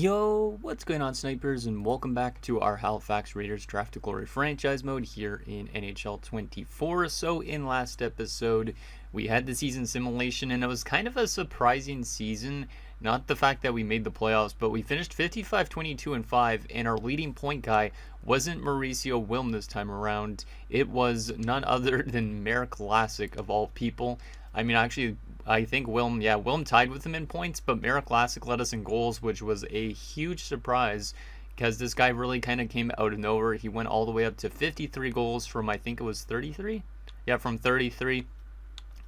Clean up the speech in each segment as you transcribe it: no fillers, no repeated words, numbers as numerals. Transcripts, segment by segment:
Yo, what's going on, snipers, and welcome back to our Halifax Raiders Draft to Glory franchise mode here in NHL 24. So in last episode, we had the season simulation, and it was kind of a surprising season. Not the fact that we made the playoffs, but we finished 55, 22, and 5, and our leading point guy wasn't Mauricio Wilm this time around. It was none other than Merrick Lassick, of all people. I think Wilm tied with him in points, but Merrick Lassick led us in goals, which was a huge surprise because this guy really kind of came out of nowhere. He went all the way up to 53 goals from, I think it was 33? Yeah, from 33.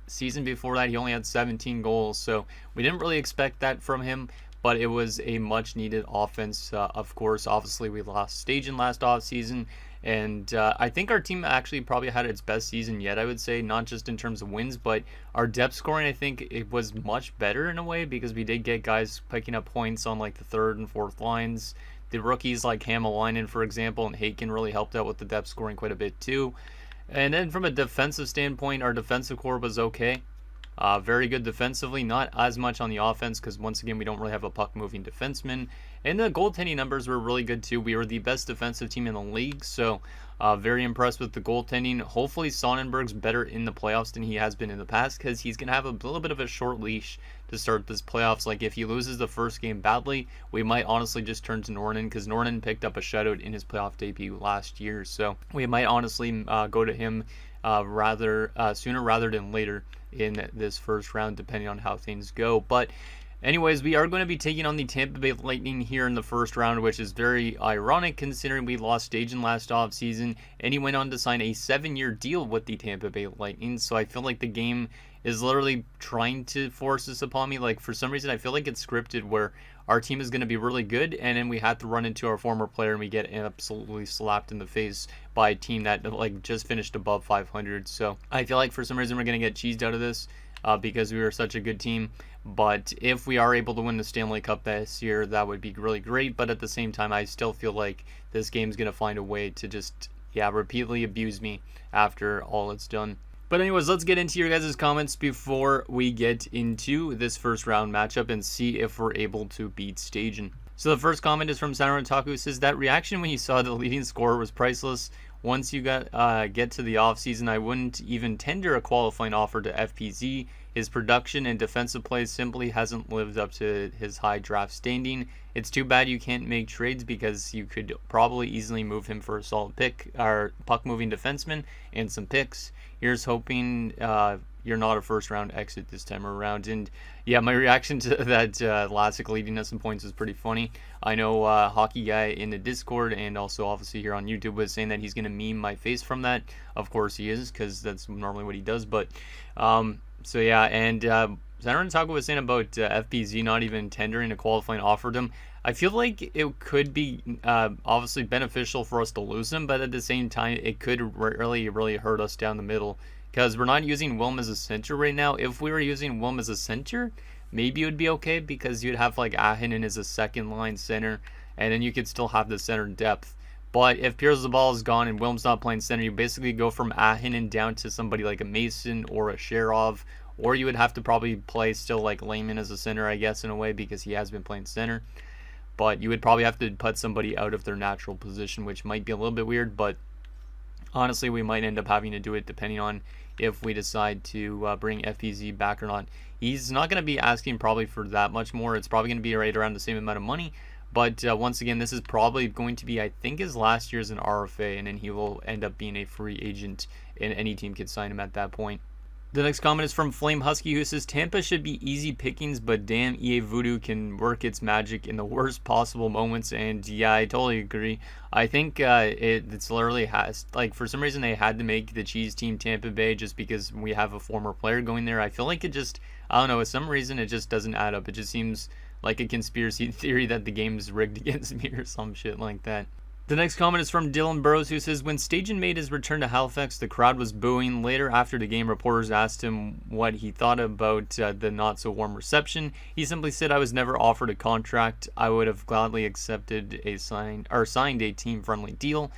Season before that, he only had 17 goals, so we didn't really expect that from him, but it was a much-needed offense. Of course, obviously, we lost Stajan last offseason, and I think our team actually probably had its best season yet, I would say, not just in terms of wins, but our depth scoring, I think it was much better in a way because we did get guys picking up points on like the third and fourth lines. The rookies like Hamalainen, for example, and Haken really helped out with the depth scoring quite a bit too. And then from a defensive standpoint, our defensive core was okay. Very good defensively, not as much on the offense because once again we don't really have a puck-moving defenseman. And the goaltending numbers were really good too. We were the best defensive team in the league, so very impressed with the goaltending. Hopefully Sonnenberg's better in the playoffs than he has been in the past because he's going to have a little bit of a short leash to start this playoffs. Like if he loses the first game badly, we might honestly just turn to Nornan because Nornan picked up a shutout in his playoff debut last year. So we might honestly go to him sooner rather than later in this first round, depending on how things go. But anyways, we are going to be taking on the Tampa Bay Lightning here in the first round, which is very ironic considering we lost Stajan last offseason, and he went on to sign a 7-year deal with the Tampa Bay Lightning. So I feel like the game is literally trying to force this upon me. Like for some reason, I feel like it's scripted where our team is going to be really good, and then we have to run into our former player, and we get absolutely slapped in the face by a team that like just finished above 500. So I feel like for some reason we're going to get cheesed out of this because we were such a good team. But if we are able to win the Stanley Cup this year, that would be really great. But at the same time, I still feel like this game's going to find a way to just, repeatedly abuse me after all it's done. But anyways, let's get into your guys' comments before we get into this first round matchup and see if we're able to beat Stajan. So the first comment is from Saturn Taku, says that reaction when you saw the leading scorer was priceless. Once you get to the offseason, I wouldn't even tender a qualifying offer to FPZ. His production and defensive play simply hasn't lived up to his high draft standing. It's too bad you can't make trades because you could probably easily move him for a solid pick, or puck-moving defenseman, and some picks. Here's hoping you're not a first-round exit this time around. And yeah, my reaction to that Lassick leading us in points is pretty funny. I know Hockey Guy in the Discord and also obviously here on YouTube was saying that he's going to meme my face from that. Of course he is, because that's normally what he does. But so yeah, and Saturn Taco was saying about FPZ not even tendering a qualifying offer to him. I feel like it could be obviously beneficial for us to lose him, but at the same time, it could really, really hurt us down the middle because we're not using Wilm as a center right now. If we were using Wilm as a center, maybe it would be okay because you'd have like Ahinen as a second line center, and then you could still have the center depth. But if Pierce the ball is gone and Wilm's not playing center, you basically go from Ahinen down to somebody like a Mason or a Sherov, or you would have to probably play still like Lehman as a center, I guess, in a way, because he has been playing center. But you would probably have to put somebody out of their natural position, which might be a little bit weird, but honestly, we might end up having to do it depending on if we decide to bring FPZ back or not. He's not going to be asking probably for that much more. It's probably going to be right around the same amount of money. But once again, this is probably going to be, I think, his last year as an RFA, and then he will end up being a free agent, and any team could sign him at that point. The next comment is from Flame Husky, who says, Tampa should be easy pickings, but damn, EA Voodoo can work its magic in the worst possible moments. And yeah, I totally agree. I think it's literally has, like, for some reason they had to make the cheese team Tampa Bay just because we have a former player going there. I feel like it just, I don't know, for some reason it just doesn't add up. It just seems like a conspiracy theory that the game is rigged against me or some shit like that. The next comment is from Dylan Burrows, who says, when Stajan made his return to Halifax, the crowd was booing. Later, after the game, reporters asked him what he thought about the not-so-warm reception. He simply said, I was never offered a contract. I would have gladly accepted signed a team-friendly deal.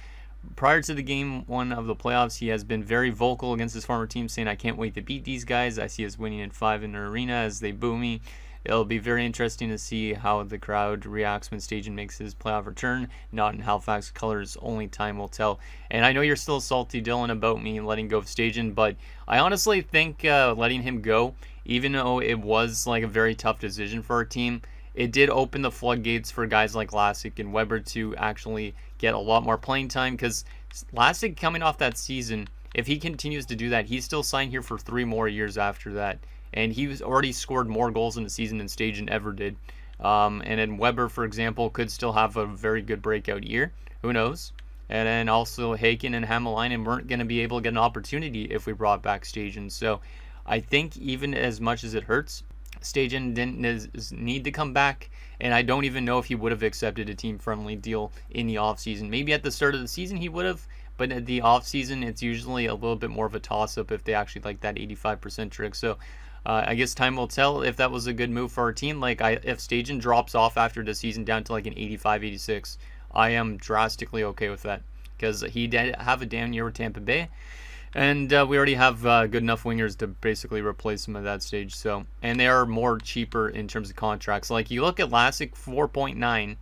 Prior to the game one of the playoffs, he has been very vocal against his former team, saying, I can't wait to beat these guys. I see us winning in 5 in the arena as they boo me. it'll be very interesting to see how the crowd reacts when Stajan makes his playoff return. Not in Halifax colors, only time will tell. And I know you're still salty, Dylan, about me letting go of Stajan, but I honestly think letting him go, even though it was like a very tough decision for our team, it did open the floodgates for guys like Vlasic and Weber to actually get a lot more playing time, because Vlasic, coming off that season, if he continues to do that, he's still signed here for 3 more years after that. And he's already scored more goals in the season than Stajan ever did. And then Weber, for example, could still have a very good breakout year. Who knows? And then also Haken and Hämäläinen weren't going to be able to get an opportunity if we brought back Stajan. So I think even as much as it hurts, Stajan didn't need to come back, and I don't even know if he would have accepted a team-friendly deal in the offseason. Maybe at the start of the season he would have, but at the offseason it's usually a little bit more of a toss-up if they actually like that 85% trick. So I guess time will tell if that was a good move for our team. Like, if Stajan drops off after the season down to like an 85, 86, I am drastically okay with that, because he did have a down year with Tampa Bay. And we already have good enough wingers to basically replace him at that stage. So, and they are more cheaper in terms of contracts. Like, you look at Vlasic, 4.9,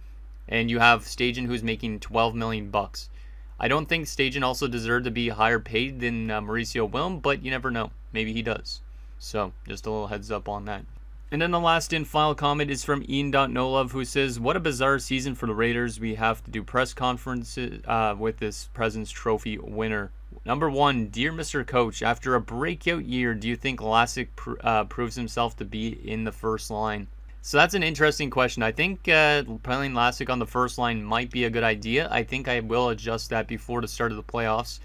and you have Stajan, who's making $12 million bucks. I don't think Stajan also deserved to be higher paid than Mauricio Wilm, but you never know. Maybe he does. So, just a little heads up on that. And then the last and final comment is from Ian.NoLove, who says, "What a bizarre season for the Raiders. We have to do press conferences with this President's Trophy winner. Number 1, dear Mr. Coach, after a breakout year, do you think Vlasic proves himself to be in the first line?" So that's an interesting question. I think playing Vlasic on the first line might be a good idea. I think I will adjust that before the start of the playoffs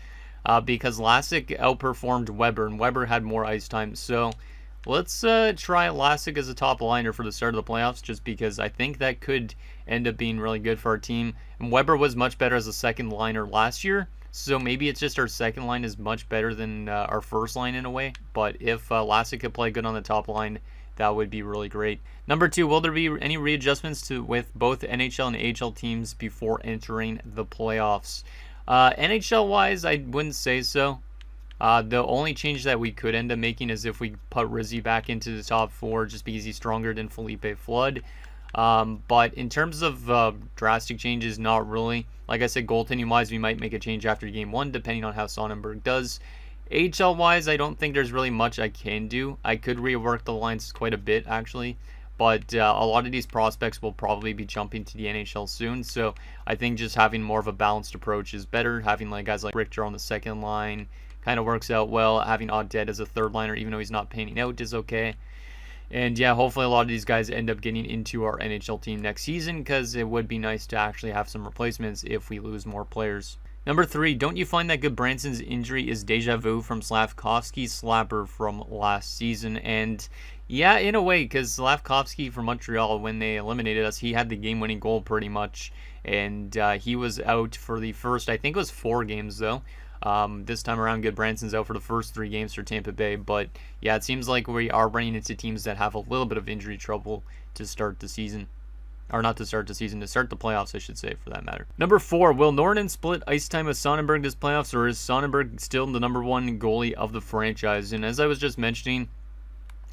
because Vlasic outperformed Weber, and Weber had more ice time. So let's try Vlasic as a top liner for the start of the playoffs, just because I think that could end up being really good for our team. And Weber was much better as a second liner last year, so maybe it's just our second line is much better than our first line in a way. But if Vlasic could play good on the top line, that would be really great. Number 2, will there be any readjustments with both NHL and AHL teams before entering the playoffs? NHL-wise, I wouldn't say so. The only change that we could end up making is if we put Rizzy back into the top 4, just because he's stronger than Felipe Flood. But in terms of drastic changes, not really. Like I said, goaltending-wise, we might make a change after Game 1, depending on how Sonnenberg does. AHL-wise, I don't think there's really much I can do. I could rework the lines quite a bit, actually. But a lot of these prospects will probably be jumping to the NHL soon. So I think just having more of a balanced approach is better. Having like guys like Richter on the second line kind of works out well. Having Audet as a third liner, even though he's not panning out, is okay. And yeah, hopefully a lot of these guys end up getting into our NHL team next season, because it would be nice to actually have some replacements if we lose more players. Number 3, don't you find that Goodbranson's injury is deja vu from Slavkovsky's slapper from last season? And yeah, in a way, because Slavkovsky from Montreal, when they eliminated us, he had the game-winning goal pretty much. And he was out for the first, I think it was 4 games though. This time around, Goodbranson's out for the first 3 games for Tampa Bay. But yeah, it seems like we are running into teams that have a little bit of injury trouble to start the season. Or not to start the season, to start the playoffs, I should say, for that matter. Number 4, will Norton split ice time with Sonnenberg this playoffs, or is Sonnenberg still the number 1 goalie of the franchise? And as I was just mentioning,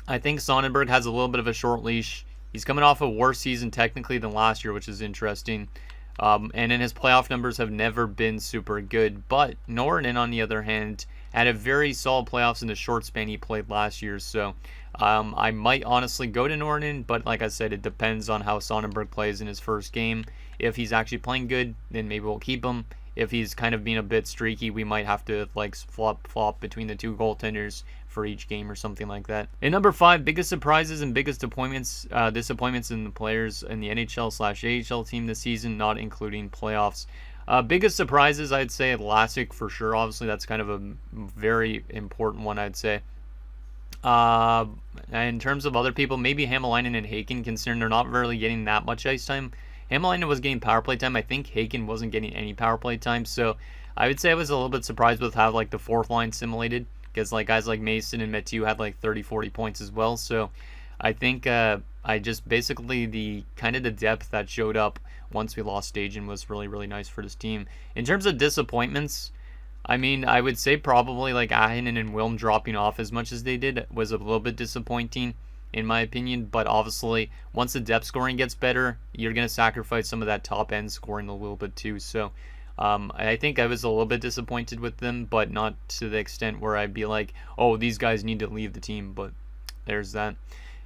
I think Sonnenberg has a little bit of a short leash. He's coming off a worse season technically than last year, which is interesting. And then his playoff numbers have never been super good. But Norton, on the other hand, had a very solid playoffs in the short span he played last year. So I might honestly go to Norton, but like I said, it depends on how Sonnenberg plays in his first game. If he's actually playing good, then maybe we'll keep him. If he's kind of being a bit streaky, we might have to like flop between the 2 goaltenders for each game or something like that. And number 5, biggest surprises and biggest disappointments in the players in the NHL/AHL team this season, not including playoffs. Biggest surprises, I'd say Vlasic for sure. Obviously, that's kind of a very important one, I'd say. In terms of other people, maybe Hämäläinen and Haken, considering they're not really getting that much ice time. Hämäläinen was getting power play time. I think Haken wasn't getting any power play time. So I would say I was a little bit surprised with how like the 4th line simulated, because like guys like Mason and Mathieu had like 30-40 points as well. So I think I just basically the depth that showed up once we lost Stajan was really, really nice for this team. In terms of disappointments, I mean, I would say probably like Ahinen and Wilm dropping off as much as they did was a little bit disappointing. in my opinion. But obviously, once the depth scoring gets better, you're going to sacrifice some of that top end scoring a little bit too. So I think I was a little bit disappointed with them, but not to the extent where I'd be like, oh, these guys need to leave the team. But there's that.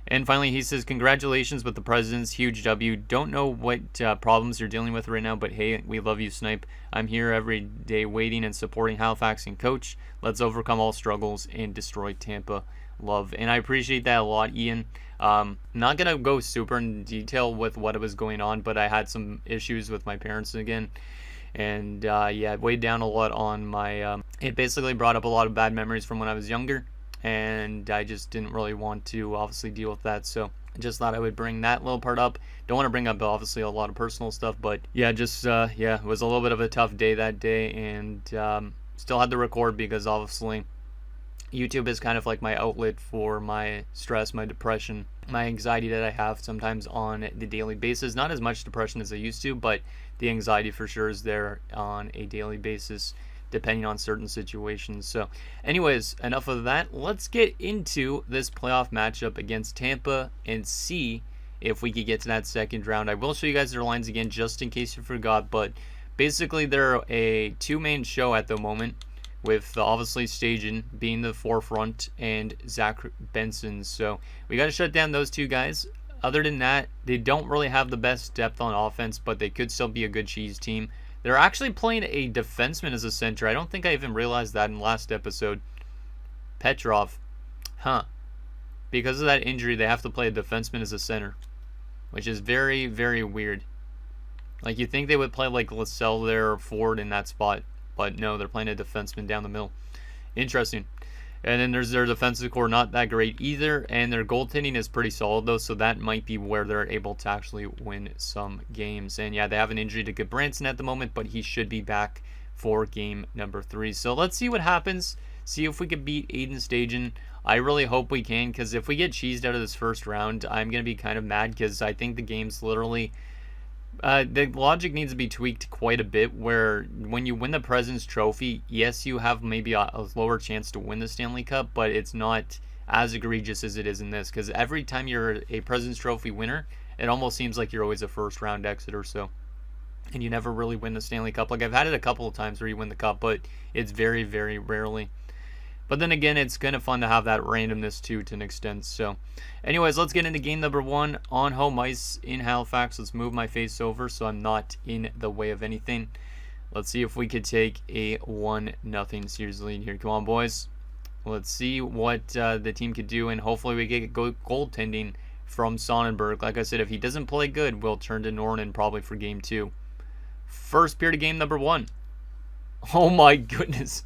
And finally, he says, congratulations with the Presidents. Huge W. Don't know what problems you're dealing with right now, but hey, we love you, Snipe. I'm here every day waiting and supporting Halifax and coach. Let's overcome all struggles and destroy Tampa. Love. And I appreciate that a lot, Ian. Not going to go super in detail with what was going on, but I had some issues with my parents again. And yeah, it weighed down a lot on my... it basically brought up a lot of bad memories from when I was younger. And I just didn't really want to obviously deal with that, so I just thought I would bring that little part up. Don't want to bring up obviously a lot of personal stuff, but yeah, just yeah, it was a little bit of a tough day that day, and still had to record because obviously YouTube is kind of like my outlet for my stress, my depression, my anxiety that I have sometimes on the daily basis. Not as much depression as I used to, but the anxiety for sure is there on a daily basis, depending on certain situations. So anyways, enough of that. Let's get into this playoff matchup against Tampa and see if we could get to that second round. I will show you guys their lines again just in case you forgot, but basically they're a two-man show at the moment, with obviously Stajan being the forefront and Zach Benson. So we got to shut down those two guys. Other than that, they don't really have the best depth on offense, but they could still be a good cheese team. They're actually playing a defenseman as a center. I don't think I even realized that in the last episode. Petrov. Huh. Because of that injury, they have to play a defenseman as a center, which is very, very weird. Like, you think they would play like Lascelles there or Ford in that spot, but no, they're playing a defenseman down the middle. Interesting. And then there's their defensive core, not that great either. And their goaltending is pretty solid, though, so that might be where they're able to actually win some games. And yeah, they have an injury to Branson at the moment, but he should be back for game number 3. So let's see what happens. See if we can beat Aidan Stajan. I really hope we can, because if we get cheesed out of this first round, I'm going to be kind of mad, because I think the game's literally... the logic needs to be tweaked quite a bit, where when you win the President's Trophy, yes, you have maybe a lower chance to win the Stanley Cup, but it's not as egregious as it is in this, because every time you're a President's Trophy winner, it almost seems like you're always a first-round exit or so, and you never really win the Stanley Cup. Like, I've had it a couple of times where you win the Cup, but it's very, very rarely. But then again, it's kind of fun to have that randomness too, to an extent. So anyways, let's get into game number 1 on home ice in Halifax. Let's move my face over so I'm not in the way of anything. Let's see if we could take a 1-0 series lead here. Come on, boys. Let's see what the team could do, and hopefully we get goaltending from Sonnenberg. Like I said, if he doesn't play good, we'll turn to Nornan probably for game 2. First period of game number 1. Oh my goodness.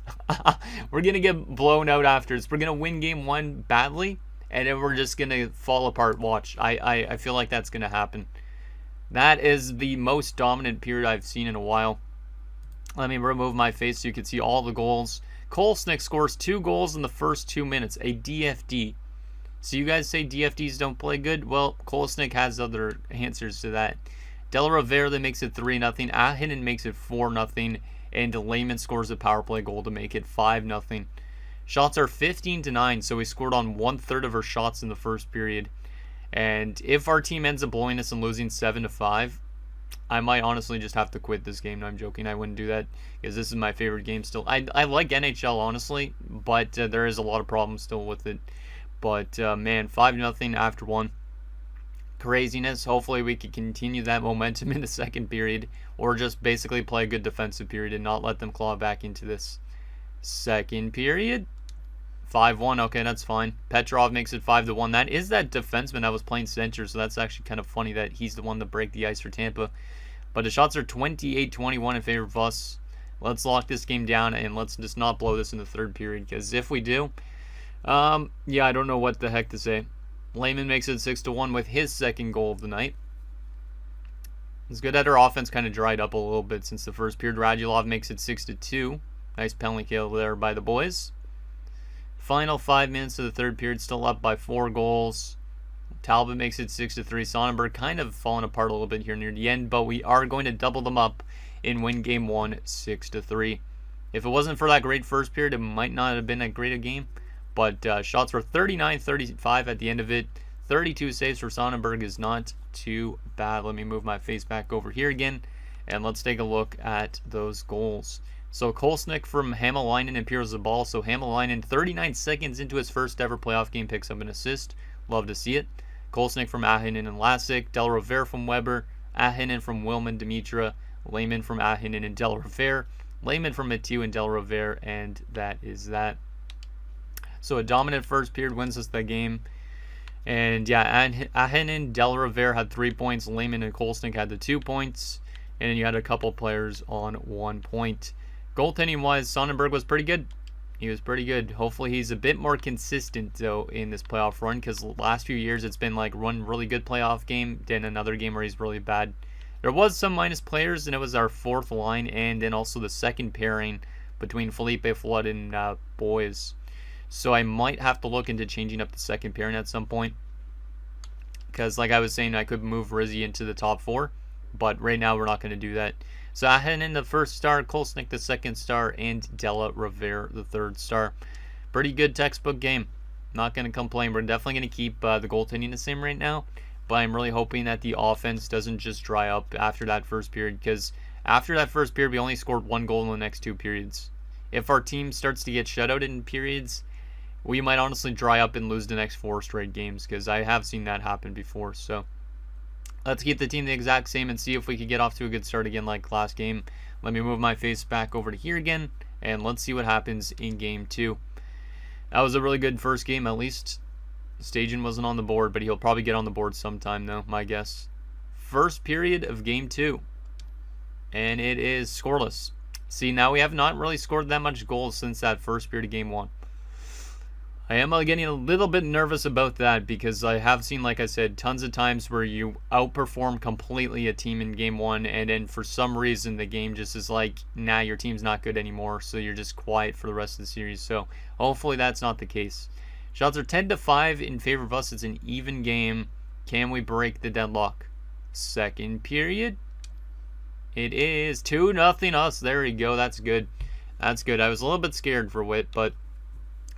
We're going to get blown out after this. We're going to win game 1 badly, and then we're just going to fall apart. Watch. I feel like that's going to happen. That is the most dominant period I've seen in a while. Let me remove my face so you can see all the goals. Kolesnik scores 2 goals in the first 2 minutes. A DFD. So you guys say DFDs don't play good? Well, Kolesnik has other answers to that. De La Rivera makes it 3-0. Ahinen makes it 4-0. And Lehman scores a power play goal to make it 5-0. Shots are 15-9, so we scored on 1/3 of our shots in the first period. And if our team ends up blowing us and losing 7-5, I might honestly just have to quit this game. No, I'm joking. I wouldn't do that, because this is my favorite game still. I like NHL, honestly, but there is a lot of problems still with it. But, man, 5-0 after 1. Craziness. Hopefully we can continue that momentum in the second period, or just basically play a good defensive period and not let them claw back into this second period. 5-1. Okay, that's fine. Petrov makes it 5-1. That is that defenseman that was playing center, so that's actually kind of funny that he's the one to break the ice for Tampa. But the shots are 28-21 in favor of us. Let's lock this game down, and let's just not blow this in the third period, because if we do, yeah, I don't know what the heck to say. Lehman makes it 6-1 with his second goal of the night. It's good that our offense kind of dried up a little bit since the first period. Radulov makes it 6-2. Nice penalty kill there by the boys. Final 5 minutes of the third period, still up by 4 goals. Talbot makes it 6-3. Sonnenberg kind of falling apart a little bit here near the end, but we are going to double them up and win game 1 6-3. If it wasn't for that great first period, it might not have been that great a game. But shots were 39-35 at the end of it. 32 saves for Sonnenberg is not too bad. Let me move my face back over here again, and let's take a look at those goals. So Kolsnik from Hämäläinen appears the ball. So Hämäläinen, 39 seconds into his first ever playoff game, picks up an assist. Love to see it. Kolsnik from Ahinen and Lasic. Del Rivera from Weber. Ahinen from Wilman Dimitra. Lehman from Ahinen and Del Rivera. Lehman from Mathieu and Del Rivera. And that is that. So a dominant first period wins us the game. And yeah, Ahinen, Del Rivera had 3 points. Lehman and Kolsnik had the 2 points. And then you had a couple players on 1 point. Goaltending wise, Sonnenberg was pretty good. He was pretty good. Hopefully he's a bit more consistent though in this playoff run, because the last few years it's been like one really good playoff game, then another game where he's really bad. There was some minus players, and it was our fourth line, and then also the second pairing between Felipe Flood and Boys. So I might have to look into changing up the second pairing at some point, because like I was saying, I could move Rizzy into the top 4, but right now we're not going to do that. So Ahinen the first star, Kolsnik the second star, and Della Rivera the third star. Pretty good textbook game. Not going to complain. We're definitely going to keep the goaltending the same right now, but I'm really hoping that the offense doesn't just dry up after that first period, because after that first period we only scored 1 goal in the next 2 periods. If our team starts to get shutout in periods, we might honestly dry up and lose the next 4 straight games, because I have seen that happen before. So let's keep the team the exact same and see if we can get off to a good start again like last game. Let me move my face back over to here again, and let's see what happens in game 2. That was a really good first game, at least. Stajan wasn't on the board, but he'll probably get on the board sometime though, my guess. First period of game 2. And it is scoreless. See, now we have not really scored that much goals since that first period of game 1. I am getting a little bit nervous about that, because I have seen, like I said, tons of times where you outperform completely a team in game 1, and then for some reason the game just is like, nah, your team's not good anymore, so you're just quiet for the rest of the series. So hopefully that's not the case. Shots are 10-5 in favor of us. It's an even game. Can we break the deadlock? Second period. It is 2-0 us. There we go. That's good. That's good. I was a little bit scared for Witt, but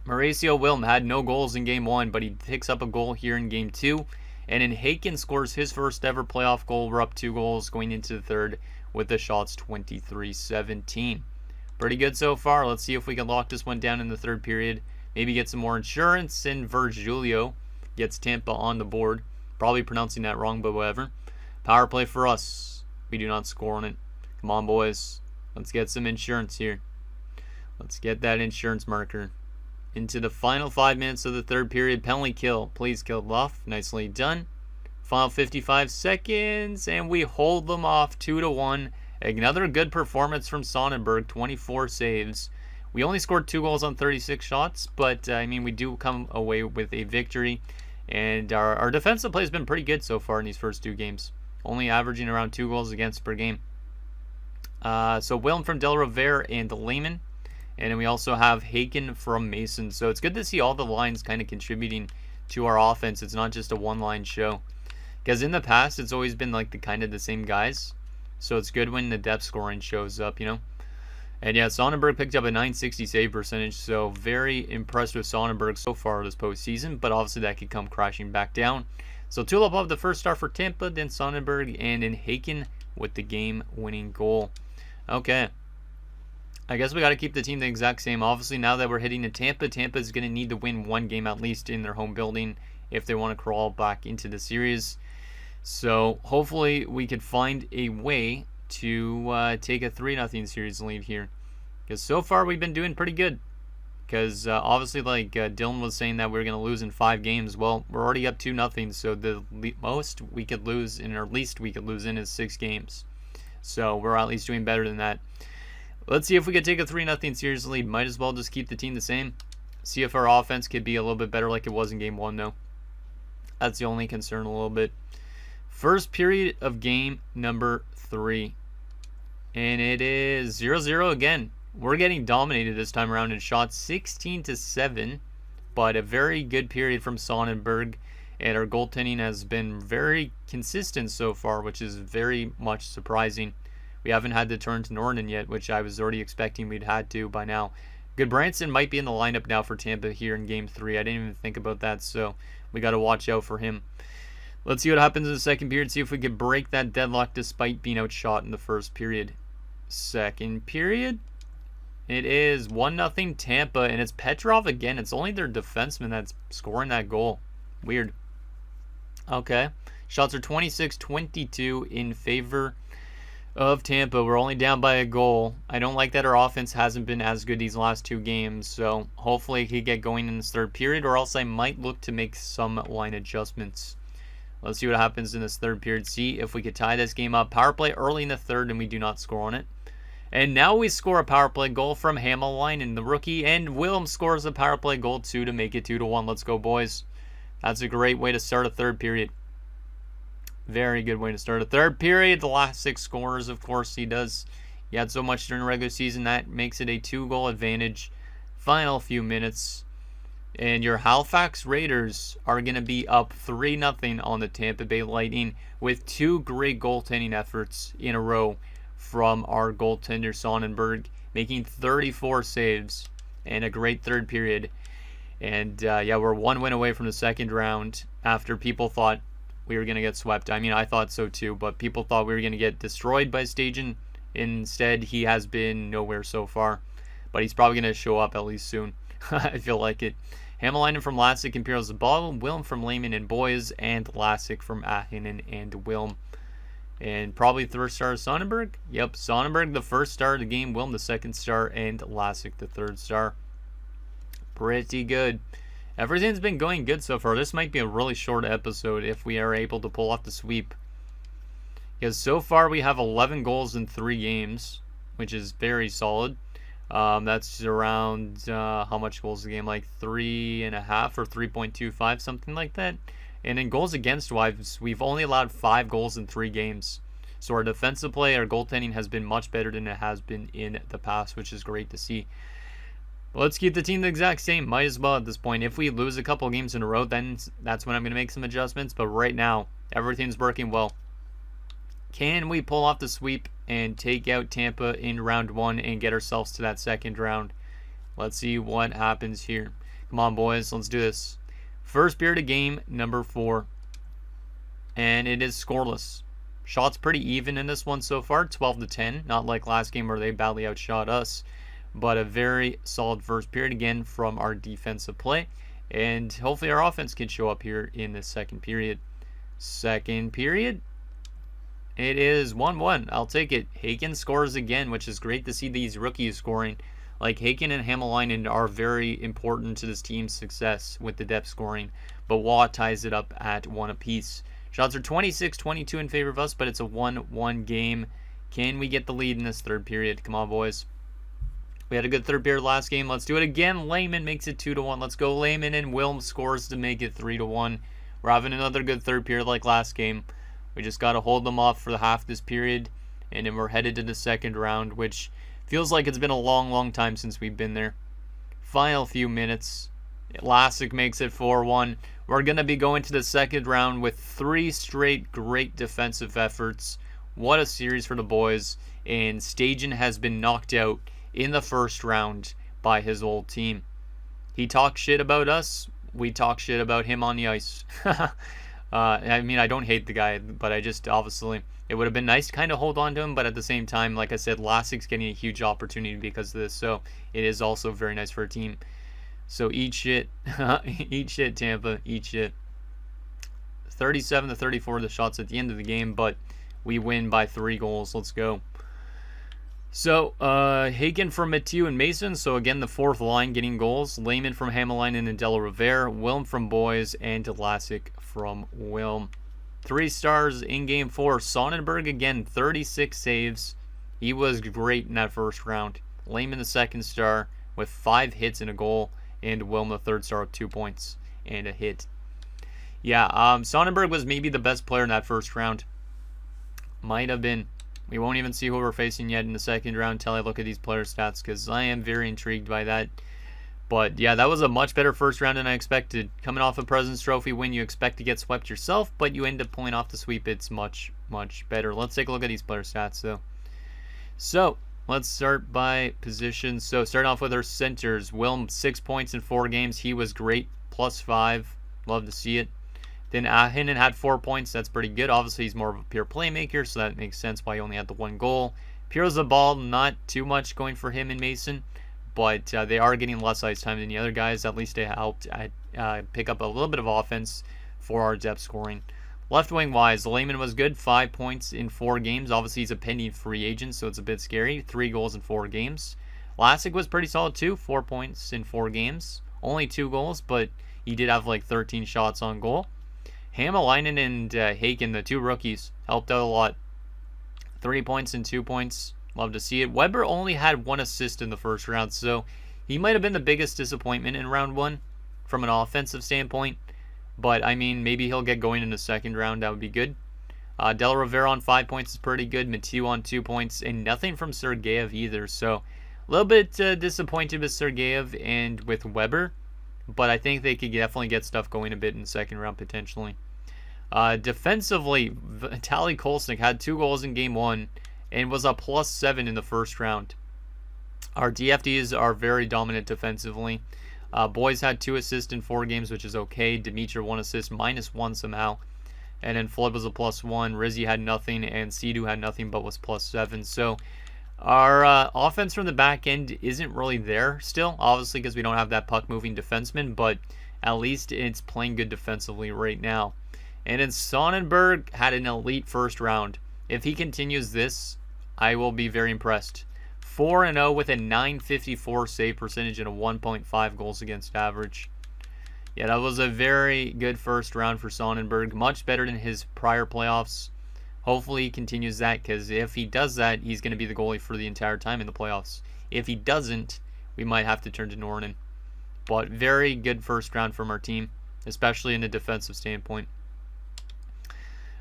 Mauricio Wilm had no goals in game 1, but he picks up a goal here in game 2. And then Haken scores his first ever playoff goal. We're up 2 goals going into the third with the shots 23-17. Pretty good so far. Let's see if we can lock this one down in the third period. Maybe get some more insurance, and Virgilio gets Tampa on the board. Probably pronouncing that wrong, but whatever. Power play for us. We do not score on it. Come on, boys. Let's get some insurance here. Let's get that insurance marker. Into the final 5 minutes of the third period. Penalty kill. Please kill it off. Nicely done. Final 55 seconds, and we hold them off 2-1. Another good performance from Sonnenberg. 24 saves. We only scored 2 goals on 36 shots, but I mean, we do come away with a victory. And our defensive play has been pretty good so far in these first 2 games. Only averaging around 2 goals against per game. So Wilm from Del Rivera and Lehman. And then we also have Haken from Mason. So it's good to see all the lines kind of contributing to our offense. It's not just a one-line show. Because in the past, it's always been like the kind of the same guys. So it's good when the depth scoring shows up, you know. And yeah, Sonnenberg picked up a .960 save percentage. So very impressed with Sonnenberg so far this postseason. But obviously that could come crashing back down. So Tulip the first star for Tampa. Then Sonnenberg, and then Haken with the game-winning goal. Okay. I guess we got to keep the team the exact same. Obviously, now that we're heading to Tampa, Tampa is going to need to win 1 game at least in their home building if they want to crawl back into the series. So hopefully we could find a way to take a 3-0 series lead here. Because so far we've been doing pretty good. Because obviously, like Dylan was saying that we're going to lose in 5 games. Well, we're already up 2-0. So the most we could lose in, or least we could lose in, is 6 games. So we're at least doing better than that. Let's see if we could take a 3-0 series lead. Might as well just keep the team the same. See if our offense could be a little bit better like it was in game 1, though. That's the only concern a little bit. First period of game number 3. And it is 0-0 again. We're getting dominated this time around in shots, 16-7. But a very good period from Sonnenberg. And our goaltending has been very consistent so far, which is very much surprising. We haven't had to turn to Norden yet, which I was already expecting we'd had to by now. Goodbranson might be in the lineup now for Tampa here in Game 3. I didn't even think about that, so we got to watch out for him. Let's see what happens in the second period, see if we can break that deadlock despite being outshot in the first period. Second period, it is 1-0 Tampa, and it's Petrov again. It's only their defenseman that's scoring that goal. Weird. Okay. Shots are 26-22 in favor of Tampa. We're only down by a goal. I don't like that our offense hasn't been as good these last 2 games, so hopefully he get going in this third period, or else I might look to make some line adjustments. Let's see what happens in this third period. See if we could tie this game up. Power play early in the third, and we do not score on it. And now we score a power play goal from Hamalainen, the rookie, and Willem scores a power play goal too to make it 2-1. Let's go, boys. That's a great way to start a third period. Very good way to start a third period. The last 6 scorers, of course, he had so much during the regular season. That makes it a 2-goal advantage. Final few minutes. And your Halifax Raiders are going to be up 3-0 on the Tampa Bay Lightning with 2 great goaltending efforts in a row from our goaltender Sonnenberg, making 34 saves and a great third period. And yeah, we're 1 win away from the second round after people thought we were going to get swept. I mean, I thought so too, but people thought we were going to get destroyed by Stajan. Instead, he has been nowhere so far, but he's probably going to show up at least soon. I feel like it. Hamalainen from Lassick, Imperials Bottle, Wilm from Lehman and Boys, and Lassick from Ahinen and Wilm. And probably third star Sonnenberg. Yep, Sonnenberg the first star of the game, Wilm the second star, and Lassick the third star. Pretty good. Everything's been going good so far. This might be a really short episode if we are able to pull off the sweep. Because so far we have 11 goals in 3 games, which is very solid. That's around, how much goals a game? Like 3.5 or 3.25, something like that. And in goals against wise, we've only allowed 5 goals in 3 games. So our defensive play, our goaltending has been much better than it has been in the past, which is great to see. But let's keep the team the exact same. Might as well at this point. If we lose a couple games in a row, then that's when I'm going to make some adjustments. But right now, everything's working well. Can we pull off the sweep and take out Tampa in round 1 and get ourselves to that second round? Let's see what happens here. Come on, boys. Let's do this. First period of game number 4. And it is scoreless. Shots pretty even in this one so far. 12-10. Not like last game where they badly outshot us. But a very solid first period again from our defensive play. And hopefully our offense can show up here in the second period. Second period. It is 1-1. I'll take it. Haken scores again, which is great to see these rookies scoring. Like, Haken and Hamalainen are very important to this team's success with the depth scoring. But Waugh ties it up at 1 apiece. Shots are 26-22 in favor of us, but it's a 1-1 game. Can we get the lead in this third period? Come on, boys. We had a good third period last game. Let's do it again. Lehman makes it 2-1. Let's go. Lehman, and Wilm scores to make it 3-1. We're having another good third period like last game. We just got to hold them off for the half this period, and then we're headed to the second round, which feels like it's been a long, long time since we've been there. Final few minutes. Lassick makes it 4-1. We're going to be going to the second round with 3 straight great defensive efforts. What a series for the boys. And Stajan has been knocked out in the first round by his old team. He talks shit about us. We talk shit about him on the ice. I mean, I don't hate the guy, but I just, obviously, it would have been nice to kind of hold on to him, but at the same time, like I said, Lassick's getting a huge opportunity because of this, so it is also very nice for a team. So eat shit. Eat shit, Tampa. Eat shit. 37-34 the shots at the end of the game, but we win by 3 goals. Let's go. So, Hagen from Mathieu and Mason. So, again, the fourth line getting goals. Lehman from Hamalainen and Della Rivera. Wilm from Boys. And Lassick from Wilm. 3 stars in Game 4. Sonnenberg, again, 36 saves. He was great in that first round. Lehman, the second star, with 5 hits and a goal. And Wilm, the third star, with 2 points and a hit. Yeah, Sonnenberg was maybe the best player in that first round. Might have been. We won't even see who we're facing yet in the second round until I look at these player stats, because I am very intrigued by that. But yeah, that was a much better first round than I expected. Coming off a President's Trophy win, you expect to get swept yourself, but you end up pulling off the sweep. It's much, much better. Let's take a look at these player stats, though. So, Let's start by position. So starting off with our centers. Wilm, 6 points in 4 games. He was great. +5. Love to see it. Then Ahinen had 4 points. That's pretty good. Obviously, he's more of a pure playmaker, so that makes sense why he only had the 1 goal. Pure the ball, not too much going for him and Mason, but they are getting less ice time than the other guys. At least they helped pick up a little bit of offense for our depth scoring. Left wing wise, Lehman was good, 5 points in 4 games. Obviously, he's a pending free agent, so it's a bit scary. 3 goals in 4 games. Lassick was pretty solid too, 4 points in 4 games. Only 2 goals, but he did have like 13 shots on goal. Hamalainen and Haken, the 2 rookies, helped out a lot. 3 points and 2 points. Love to see it. Weber only had 1 assist in the first round, so he might have been the biggest disappointment in round 1 from an offensive standpoint. But, I mean, maybe he'll get going in the second round. That would be good. Del Rivera on 5 points is pretty good. Mathieu on 2 points. And nothing from Sergeyev either. So, a little bit disappointed with Sergeyev and with Weber. But I think they could definitely get stuff going a bit in the second round, potentially. Defensively, Vitaly Kolesnik had 2 goals in Game 1 and was a +7 in the first round. Our DFDs are very dominant defensively. Boys had 2 assists in 4 games, which is okay. Dimitri 1 assist, -1 somehow. And then Flood was a +1. Rizzi had nothing, and Sidu had nothing but was +7. So our offense from the back end isn't really there still, obviously because we don't have that puck-moving defenseman, but at least it's playing good defensively right now. And then Sonnenberg had an elite first round. If he continues this, I will be very impressed. 4-0 with a .954 save percentage and a 1.5 goals against average. Yeah, that was a very good first round for Sonnenberg. Much better than his prior playoffs. Hopefully he continues that, because if he does that, he's going to be the goalie for the entire time in the playoffs. If he doesn't, we might have to turn to Nornan. But very good first round from our team, especially in a defensive standpoint.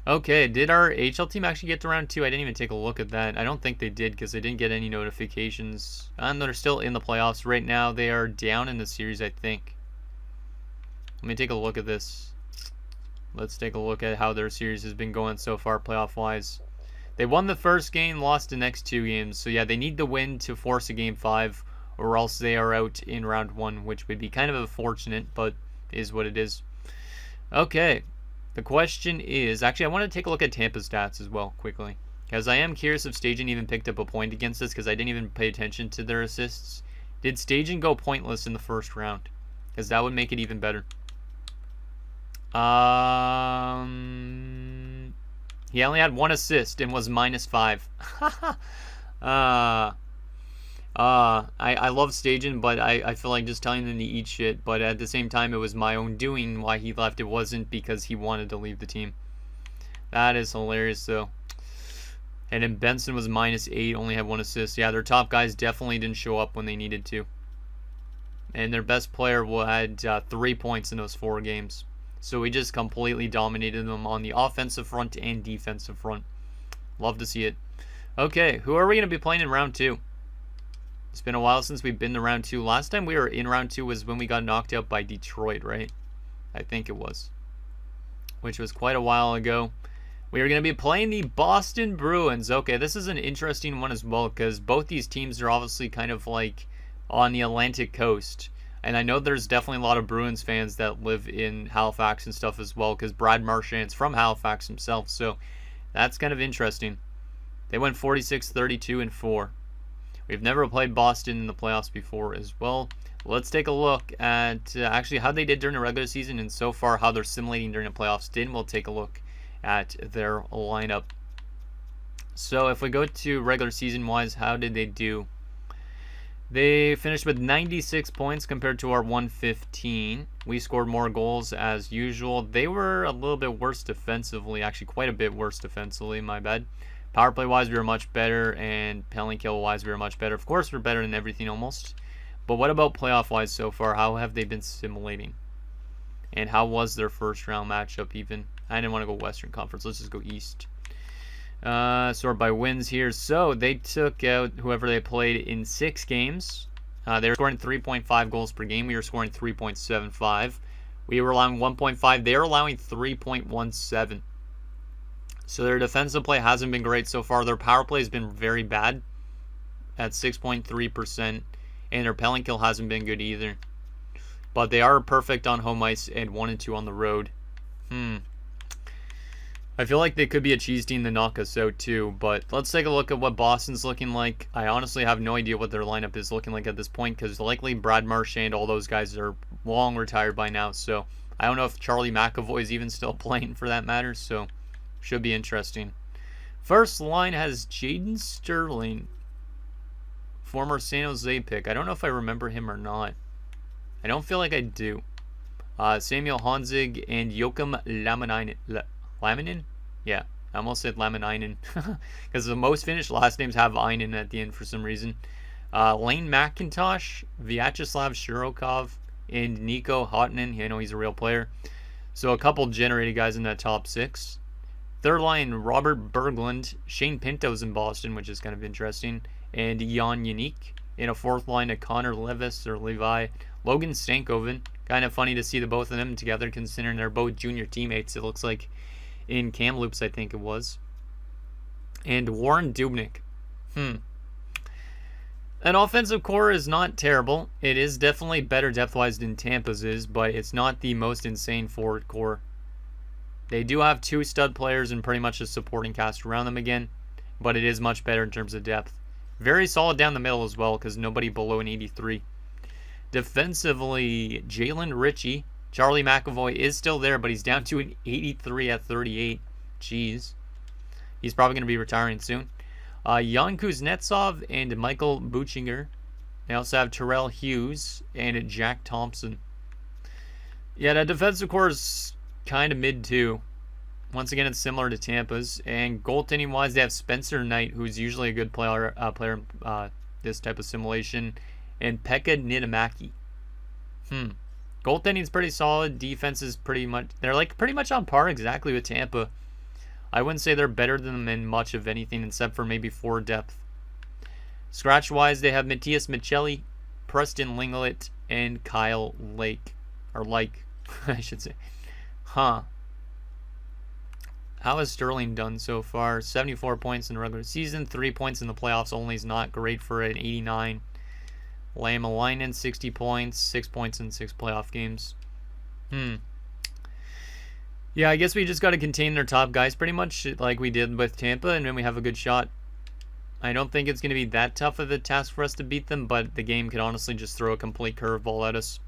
Okay, did our HL team actually get to round 2? I didn't even take a look at that. I don't think they did because they didn't get any notifications. And they're still in the playoffs. Right now, they are down in the series, I think. Let me take a look at this. Let's take a look at how their series has been going so far, playoff-wise. They won the first game, lost the next 2 games. So, yeah, they need the win to force a Game 5, or else they are out in round 1, which would be kind of unfortunate, but is what it is. Okay. The question is, actually, I want to take a look at Tampa's stats as well, quickly. Because I am curious if Stajan even picked up a point against us, because I didn't even pay attention to their assists. Did Stajan go pointless in the first round? Because that would make it even better. He only had 1 assist and was -5. I love Stajan, but I feel like just telling him to eat shit. But at the same time, it was my own doing why he left. It wasn't because he wanted to leave the team. That is hilarious, though. And then Benson was -8, only had 1 assist. Yeah, their top guys definitely didn't show up when they needed to. And their best player had 3 points in those 4 games. So we just completely dominated them on the offensive front and defensive front. Love to see it. Okay, who are we going to be playing in round 2? It's been a while since we've been to round 2. Last time we were in round 2 was when we got knocked out by Detroit, right? I think it was. Which was quite a while ago. We are going to be playing the Boston Bruins. Okay, this is an interesting one as well, because both these teams are obviously kind of like on the Atlantic coast. And I know there's definitely a lot of Bruins fans that live in Halifax and stuff as well, because Brad Marchand's from Halifax himself. So that's kind of interesting. They went 46-32-4. We've never played Boston in the playoffs before as well. Let's take a look at actually how they did during the regular season and so far how they're simulating during the playoffs. Then we'll take a look at their lineup. So if we go to regular season wise, how did they do? They finished with 96 points compared to our 115. We scored more goals as usual. They were a little bit worse defensively, actually quite a bit worse defensively, my bad. Power play wise, we were much better, and penalty kill wise, we were much better. Of course, we're better than everything almost. But what about playoff wise so far? How have they been simulating? And how was their first round matchup even? I didn't want to go Western Conference. Let's just go East. Sort by wins here. So they took out whoever they played in 6 games. They were scoring 3.5 goals per game. We were scoring 3.75. We were allowing 1.5. They were allowing 3.17. So their defensive play hasn't been great so far. Their power play has been very bad. at 6.3%, and their penalty kill hasn't been good either. But they are perfect on home ice and 1-2 on the road. I feel like they could be a cheese team to knock us out too, but let's take a look at what Boston's looking like. I honestly have no idea what their lineup is looking like at this point, because likely Brad Marchand, all those guys are long retired by now, so I don't know if Charlie McAvoy is even still playing for that matter, so should be interesting. First line has Jaden Sterling, former San Jose pick. I don't know if I remember him or not. I don't feel like I do. Samuel Honzig and Joakim Laminen? Yeah, I almost said Laminainen because the most Finnish last names have Einen at the end for some reason. Lane McIntosh, Vyacheslav Shirokov, and Nico Hotinen. I know he's a real player. So a couple generated guys in that top 6. Third line, Robert Berglund. Shane Pinto's in Boston, which is kind of interesting. And Jan Yannick. In a fourth line, Connor Levi. Logan Stankoven. Kind of funny to see the both of them together, considering they're both junior teammates, it looks like, in Kamloops, I think it was. And Warren Dubnyk. An offensive core is not terrible. It is definitely better depth-wise than Tampa's is, but it's not the most insane forward core. They do have 2 stud players and pretty much a supporting cast around them again, but it is much better in terms of depth. Very solid down the middle as well, because nobody below an 83. Defensively, Jalen Ritchie. Charlie McAvoy is still there, but he's down to an 83 at 38. Jeez. He's probably going to be retiring soon. Jan Kuznetsov and Michael Buchinger. They also have Terrell Hughes and Jack Thompson. Yeah, that defensive core is kind of mid too. Once again, it's similar to Tampa's. And goaltending wise, they have Spencer Knight, who's usually a good player in this type of simulation, and Pekka Niittymaki. Goaltending is pretty solid. Defense is pretty much on par exactly with Tampa. I wouldn't say they're better than them in much of anything except for maybe forward depth. Scratch wise, they have Matthias Michelli, Preston Linglet, and Kyle Lake, I should say. How has Sterling done so far? 74 points in the regular season, 3 points in the playoffs only is not great for an 89. Lamalainen, 60 points, 6 points in 6 playoff games. Yeah, I guess we just got to contain their top guys pretty much like we did with Tampa, and then we have a good shot. I don't think it's going to be that tough of a task for us to beat them, but the game could honestly just throw a complete curveball at us,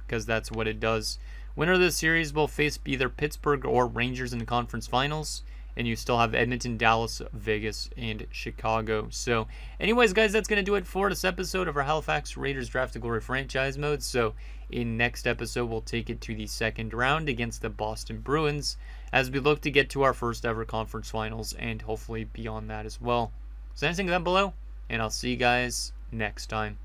because that's what it does. Winner of this series will face either Pittsburgh or Rangers in the conference finals, and you still have Edmonton, Dallas, Vegas, and Chicago. So anyways, guys, that's going to do it for this episode of our Halifax Raiders Draft to Glory franchise mode. So in next episode, we'll take it to the second round against the Boston Bruins as we look to get to our first ever conference finals and hopefully beyond that as well. So anything down below, and I'll see you guys next time.